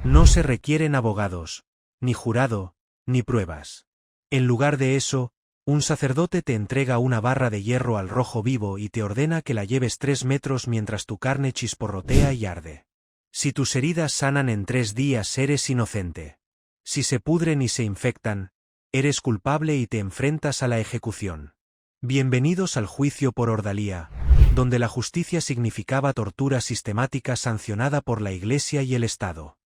No se requieren abogados, ni jurado, ni pruebas. En lugar de eso, un sacerdote te entrega una barra de hierro al rojo vivo y te ordena que la lleves 3 metros mientras tu carne chisporrotea y arde. Si tus heridas sanan en 3 días, eres inocente. Si se pudren y se infectan, eres culpable y te enfrentas a la ejecución. Bienvenidos al juicio por ordalía, donde la justicia significaba tortura sistemática sancionada por la Iglesia y el Estado.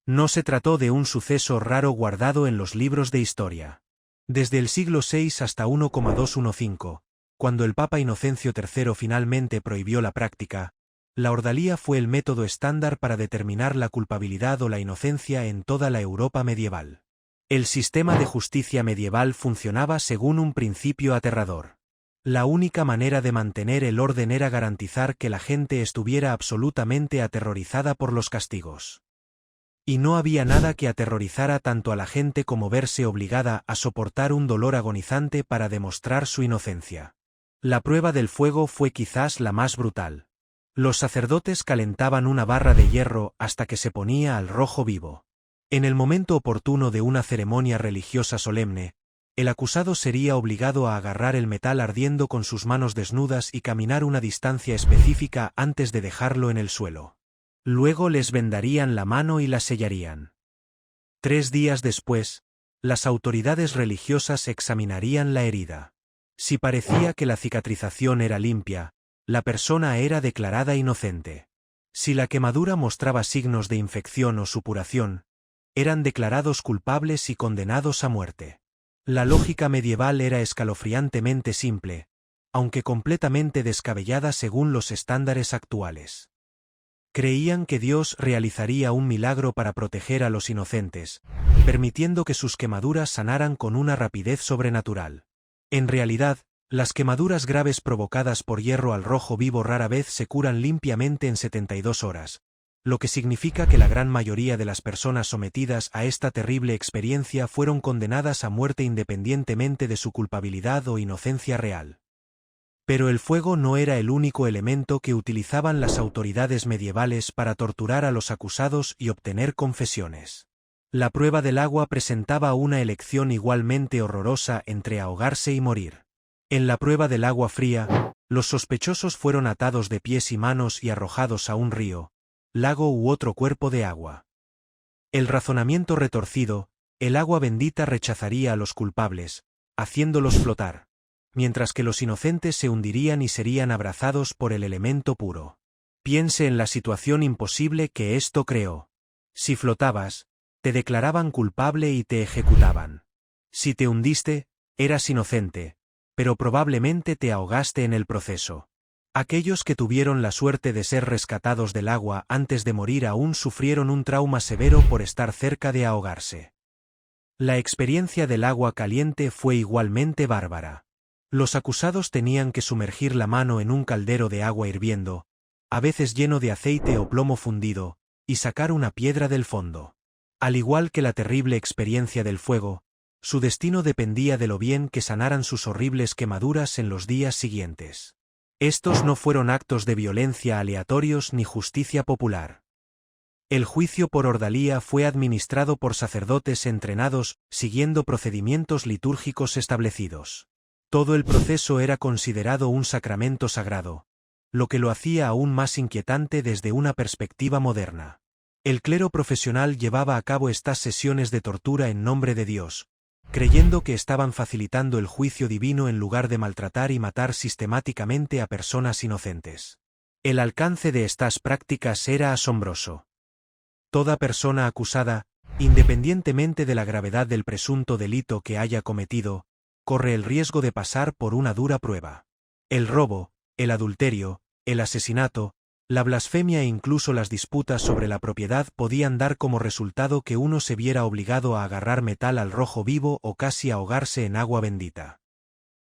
No se trató de un suceso raro guardado en los libros de historia. Desde el siglo VI hasta 1215, cuando el Papa Inocencio III finalmente prohibió la práctica, la ordalía fue el método estándar para determinar la culpabilidad o la inocencia en toda la Europa medieval. El sistema de justicia medieval funcionaba según un principio aterrador. La única manera de mantener el orden era garantizar que la gente estuviera absolutamente aterrorizada por los castigos. Y no había nada que aterrorizara tanto a la gente como verse obligada a soportar un dolor agonizante para demostrar su inocencia. La prueba del fuego fue quizás la más brutal. Los sacerdotes calentaban una barra de hierro hasta que se ponía al rojo vivo. En el momento oportuno de una ceremonia religiosa solemne, el acusado sería obligado a agarrar el metal ardiendo con sus manos desnudas y caminar una distancia específica antes de dejarlo en el suelo. Luego les vendarían la mano y la sellarían. 3 días después, las autoridades religiosas examinarían la herida. Si parecía que la cicatrización era limpia, la persona era declarada inocente. Si la quemadura mostraba signos de infección o supuración, eran declarados culpables y condenados a muerte. La lógica medieval era escalofriantemente simple, aunque completamente descabellada según los estándares actuales. Creían que Dios realizaría un milagro para proteger a los inocentes, permitiendo que sus quemaduras sanaran con una rapidez sobrenatural. En realidad, las quemaduras graves provocadas por hierro al rojo vivo rara vez se curan limpiamente en 72 horas, lo que significa que la gran mayoría de las personas sometidas a esta terrible experiencia fueron condenadas a muerte independientemente de su culpabilidad o inocencia real. Pero el fuego no era el único elemento que utilizaban las autoridades medievales para torturar a los acusados y obtener confesiones. La prueba del agua presentaba una elección igualmente horrorosa entre ahogarse y morir. En la prueba del agua fría, los sospechosos fueron atados de pies y manos y arrojados a un río, lago u otro cuerpo de agua. El razonamiento retorcido, el agua bendita rechazaría a los culpables, haciéndolos flotar, mientras que los inocentes se hundirían y serían abrazados por el elemento puro. Piense en la situación imposible que esto creó. Si flotabas, te declaraban culpable y te ejecutaban. Si te hundiste, eras inocente, pero probablemente te ahogaste en el proceso. Aquellos que tuvieron la suerte de ser rescatados del agua antes de morir aún sufrieron un trauma severo por estar cerca de ahogarse. La experiencia del agua caliente fue igualmente bárbara. Los acusados tenían que sumergir la mano en un caldero de agua hirviendo, a veces lleno de aceite o plomo fundido, y sacar una piedra del fondo. Al igual que la terrible experiencia del fuego, su destino dependía de lo bien que sanaran sus horribles quemaduras en los días siguientes. Estos no fueron actos de violencia aleatorios ni justicia popular. El juicio por ordalía fue administrado por sacerdotes entrenados, siguiendo procedimientos litúrgicos establecidos. Todo el proceso era considerado un sacramento sagrado, lo que lo hacía aún más inquietante desde una perspectiva moderna. El clero profesional llevaba a cabo estas sesiones de tortura en nombre de Dios, creyendo que estaban facilitando el juicio divino en lugar de maltratar y matar sistemáticamente a personas inocentes. El alcance de estas prácticas era asombroso. Toda persona acusada, independientemente de la gravedad del presunto delito que haya cometido, corre el riesgo de pasar por una dura prueba. El robo, el adulterio, el asesinato, la blasfemia e incluso las disputas sobre la propiedad podían dar como resultado que uno se viera obligado a agarrar metal al rojo vivo o casi ahogarse en agua bendita.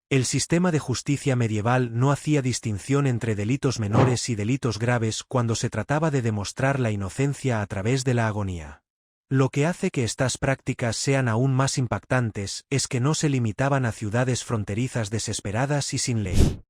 El sistema de justicia medieval no hacía distinción entre delitos menores y delitos graves cuando se trataba de demostrar la inocencia a través de la agonía. Lo que hace que estas prácticas sean aún más impactantes es que no se limitaban a ciudades fronterizas desesperadas y sin ley.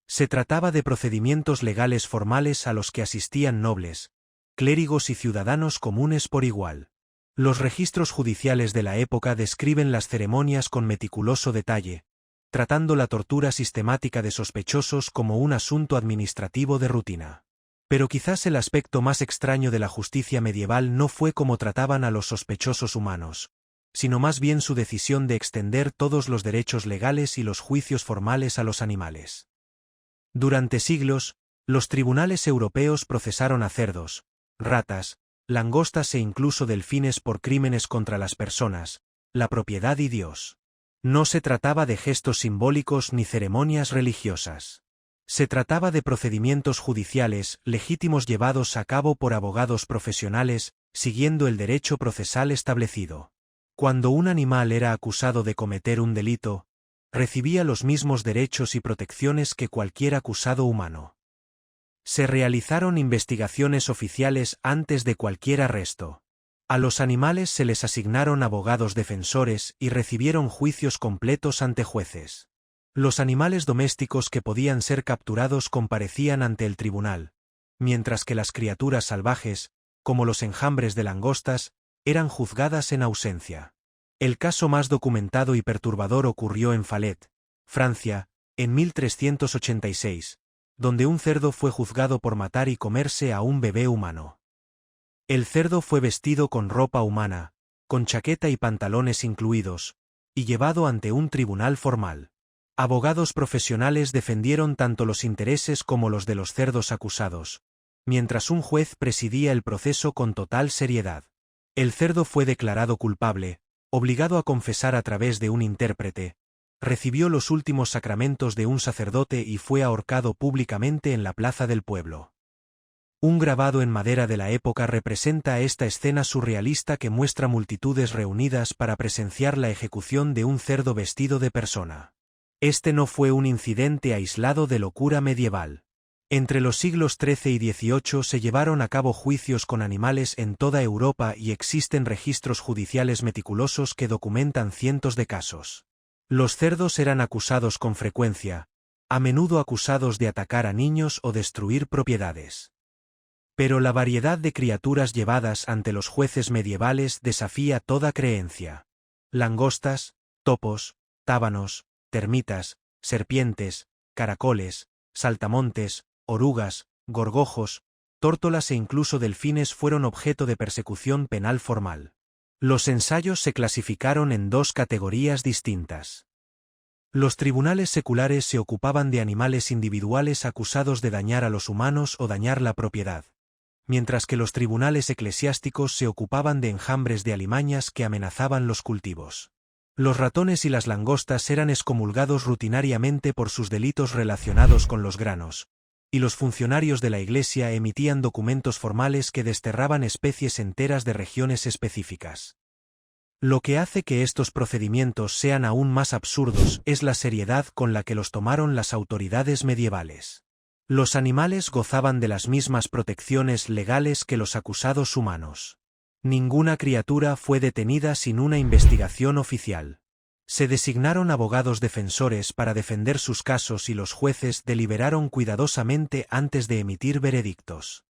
Se trataba de procedimientos legales formales a los que asistían nobles, clérigos y ciudadanos comunes por igual. Los registros judiciales de la época describen las ceremonias con meticuloso detalle, tratando la tortura sistemática de sospechosos como un asunto administrativo de rutina. Pero quizás el aspecto más extraño de la justicia medieval no fue cómo trataban a los sospechosos humanos, sino más bien su decisión de extender todos los derechos legales y los juicios formales a los animales. Durante siglos, los tribunales europeos procesaron a cerdos, ratas, langostas e incluso delfines por crímenes contra las personas, la propiedad y Dios. No se trataba de gestos simbólicos ni ceremonias religiosas. Se trataba de procedimientos judiciales legítimos llevados a cabo por abogados profesionales, siguiendo el derecho procesal establecido. Cuando un animal era acusado de cometer un delito, recibía los mismos derechos y protecciones que cualquier acusado humano. Se realizaron investigaciones oficiales antes de cualquier arresto. A los animales se les asignaron abogados defensores y recibieron juicios completos ante jueces. Los animales domésticos que podían ser capturados comparecían ante el tribunal, mientras que las criaturas salvajes, como los enjambres de langostas, eran juzgadas en ausencia. El caso más documentado y perturbador ocurrió en Fallet, Francia, en 1386. Donde un cerdo fue juzgado por matar y comerse a un bebé humano. El cerdo fue vestido con ropa humana, con chaqueta y pantalones incluidos, y llevado ante un tribunal formal. Abogados profesionales defendieron tanto los intereses como los de los cerdos acusados, mientras un juez presidía el proceso con total seriedad. El cerdo fue declarado culpable, obligado a confesar a través de un intérprete, recibió los últimos sacramentos de un sacerdote y fue ahorcado públicamente en la plaza del pueblo. Un grabado en madera de la época representa esta escena surrealista que muestra multitudes reunidas para presenciar la ejecución de un cerdo vestido de persona. Este no fue un incidente aislado de locura medieval. Entre los siglos XIII y XVIII se llevaron a cabo juicios con animales en toda Europa y existen registros judiciales meticulosos que documentan cientos de casos. Los cerdos eran acusados con frecuencia, a menudo acusados de atacar a niños o destruir propiedades. Pero la variedad de criaturas llevadas ante los jueces medievales desafía toda creencia. Langostas, topos, tábanos, termitas, serpientes, caracoles, saltamontes, orugas, gorgojos, tórtolas e incluso delfines fueron objeto de persecución penal formal. Los ensayos se clasificaron en dos categorías distintas. Los tribunales seculares se ocupaban de animales individuales acusados de dañar a los humanos o dañar la propiedad, mientras que los tribunales eclesiásticos se ocupaban de enjambres de alimañas que amenazaban los cultivos. Los ratones y las langostas eran excomulgados rutinariamente por sus delitos relacionados con los granos, y los funcionarios de la Iglesia emitían documentos formales que desterraban especies enteras de regiones específicas. Lo que hace que estos procedimientos sean aún más absurdos es la seriedad con la que los tomaron las autoridades medievales. Los animales gozaban de las mismas protecciones legales que los acusados humanos. Ninguna criatura fue detenida sin una investigación oficial. Se designaron abogados defensores para defender sus casos y los jueces deliberaron cuidadosamente antes de emitir veredictos.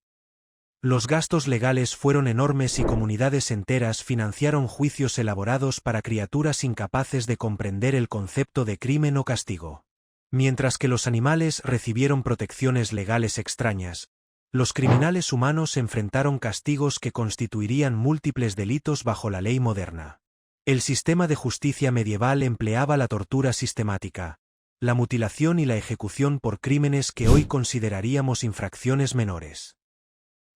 Los gastos legales fueron enormes y comunidades enteras financiaron juicios elaborados para criaturas incapaces de comprender el concepto de crimen o castigo. Mientras que los animales recibieron protecciones legales extrañas, los criminales humanos enfrentaron castigos que constituirían múltiples delitos bajo la ley moderna. El sistema de justicia medieval empleaba la tortura sistemática, la mutilación y la ejecución por crímenes que hoy consideraríamos infracciones menores.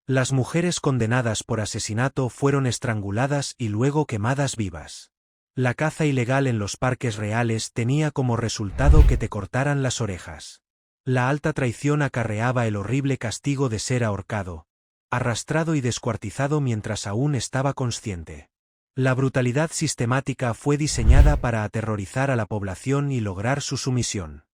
Las mujeres condenadas por asesinato fueron estranguladas y luego quemadas vivas. La caza ilegal en los parques reales tenía como resultado que te cortaran las orejas. La alta traición acarreaba el horrible castigo de ser ahorcado, arrastrado y descuartizado mientras aún estaba consciente. La brutalidad sistemática fue diseñada para aterrorizar a la población y lograr su sumisión.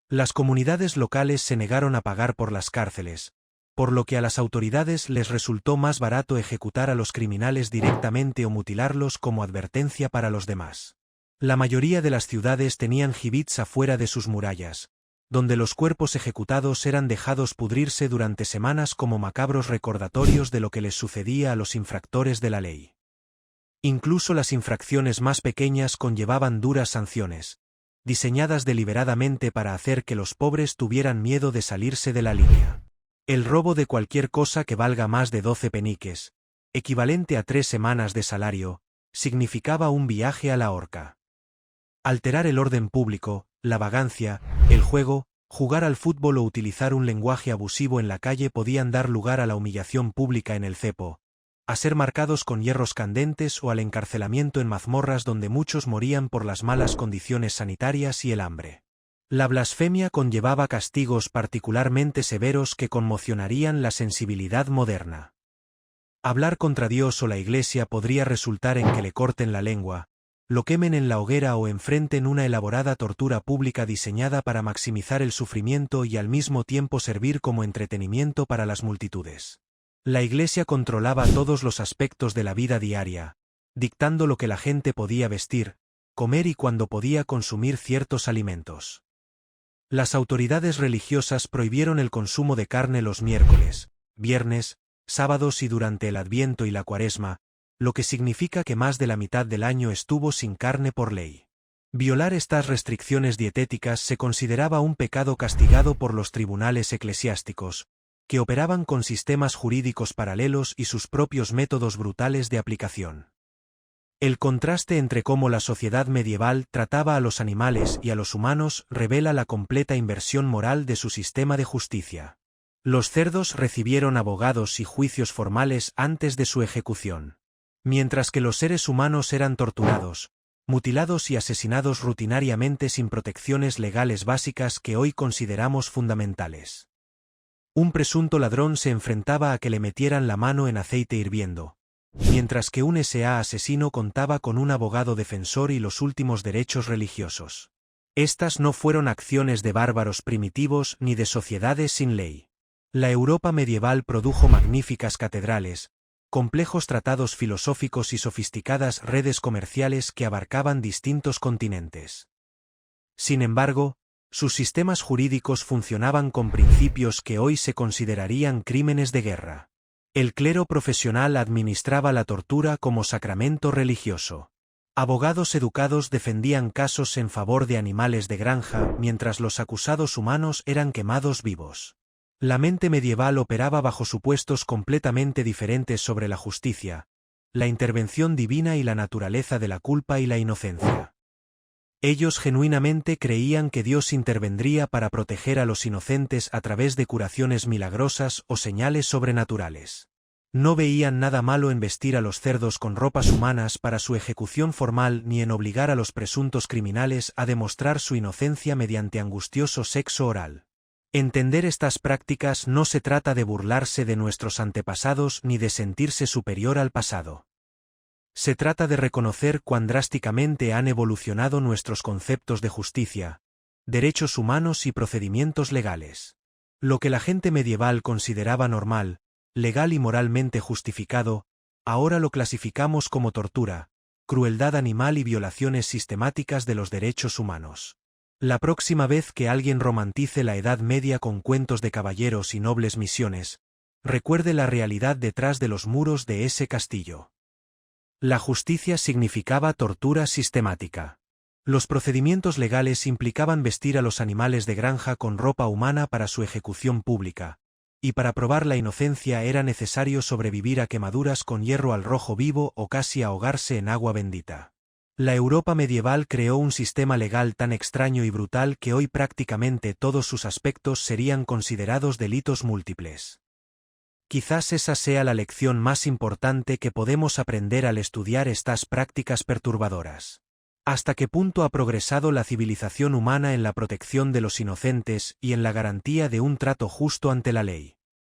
Las comunidades locales se negaron a pagar por las cárceles, por lo que a las autoridades les resultó más barato ejecutar a los criminales directamente o mutilarlos como advertencia para los demás. La mayoría de las ciudades tenían gibits afuera de sus murallas, donde los cuerpos ejecutados eran dejados pudrirse durante semanas como macabros recordatorios de lo que les sucedía a los infractores de la ley. Incluso las infracciones más pequeñas conllevaban duras sanciones, diseñadas deliberadamente para hacer que los pobres tuvieran miedo de salirse de la línea. El robo de cualquier cosa que valga más de 12 peniques, equivalente a 3 semanas de salario, significaba un viaje a la horca. Alterar el orden público, la vagancia, el juego, jugar al fútbol o utilizar un lenguaje abusivo en la calle podían dar lugar a la humillación pública en el cepo, a ser marcados con hierros candentes o al encarcelamiento en mazmorras donde muchos morían por las malas condiciones sanitarias y el hambre. La blasfemia conllevaba castigos particularmente severos que conmocionarían la sensibilidad moderna. Hablar contra Dios o la Iglesia podría resultar en que le corten la lengua, lo quemen en la hoguera o enfrenten una elaborada tortura pública diseñada para maximizar el sufrimiento y al mismo tiempo servir como entretenimiento para las multitudes. La Iglesia controlaba todos los aspectos de la vida diaria, dictando lo que la gente podía vestir, comer y cuándo podía consumir ciertos alimentos. Las autoridades religiosas prohibieron el consumo de carne los miércoles, viernes, sábados y durante el Adviento y la Cuaresma, lo que significa que más de la mitad del año estuvo sin carne por ley. Violar estas restricciones dietéticas se consideraba un pecado castigado por los tribunales eclesiásticos, que operaban con sistemas jurídicos paralelos y sus propios métodos brutales de aplicación. El contraste entre cómo la sociedad medieval trataba a los animales y a los humanos revela la completa inversión moral de su sistema de justicia. Los cerdos recibieron abogados y juicios formales antes de su ejecución, mientras que los seres humanos eran torturados, mutilados y asesinados rutinariamente sin protecciones legales básicas que hoy consideramos fundamentales. Un presunto ladrón se enfrentaba a que le metieran la mano en aceite hirviendo, mientras que un S.A. asesino contaba con un abogado defensor y los últimos derechos religiosos. Estas no fueron acciones de bárbaros primitivos ni de sociedades sin ley. La Europa medieval produjo magníficas catedrales, complejos tratados filosóficos y sofisticadas redes comerciales que abarcaban distintos continentes. Sin embargo, sus sistemas jurídicos funcionaban con principios que hoy se considerarían crímenes de guerra. El clero profesional administraba la tortura como sacramento religioso. Abogados educados defendían casos en favor de animales de granja, mientras los acusados humanos eran quemados vivos. La mente medieval operaba bajo supuestos completamente diferentes sobre la justicia, la intervención divina y la naturaleza de la culpa y la inocencia. Ellos genuinamente creían que Dios intervendría para proteger a los inocentes a través de curaciones milagrosas o señales sobrenaturales. No veían nada malo en vestir a los cerdos con ropas humanas para su ejecución formal ni en obligar a los presuntos criminales a demostrar su inocencia mediante angustioso sexo oral. Entender estas prácticas no se trata de burlarse de nuestros antepasados ni de sentirse superior al pasado. Se trata de reconocer cuán drásticamente han evolucionado nuestros conceptos de justicia, derechos humanos y procedimientos legales. Lo que la gente medieval consideraba normal, legal y moralmente justificado, ahora lo clasificamos como tortura, crueldad animal y violaciones sistemáticas de los derechos humanos. La próxima vez que alguien romantice la Edad Media con cuentos de caballeros y nobles misiones, recuerde la realidad detrás de los muros de ese castillo. La justicia significaba tortura sistemática. Los procedimientos legales implicaban vestir a los animales de granja con ropa humana para su ejecución pública, y para probar la inocencia era necesario sobrevivir a quemaduras con hierro al rojo vivo o casi ahogarse en agua bendita. La Europa medieval creó un sistema legal tan extraño y brutal que hoy prácticamente todos sus aspectos serían considerados delitos múltiples. Quizás esa sea la lección más importante que podemos aprender al estudiar estas prácticas perturbadoras. ¿Hasta qué punto ha progresado la civilización humana en la protección de los inocentes y en la garantía de un trato justo ante la ley?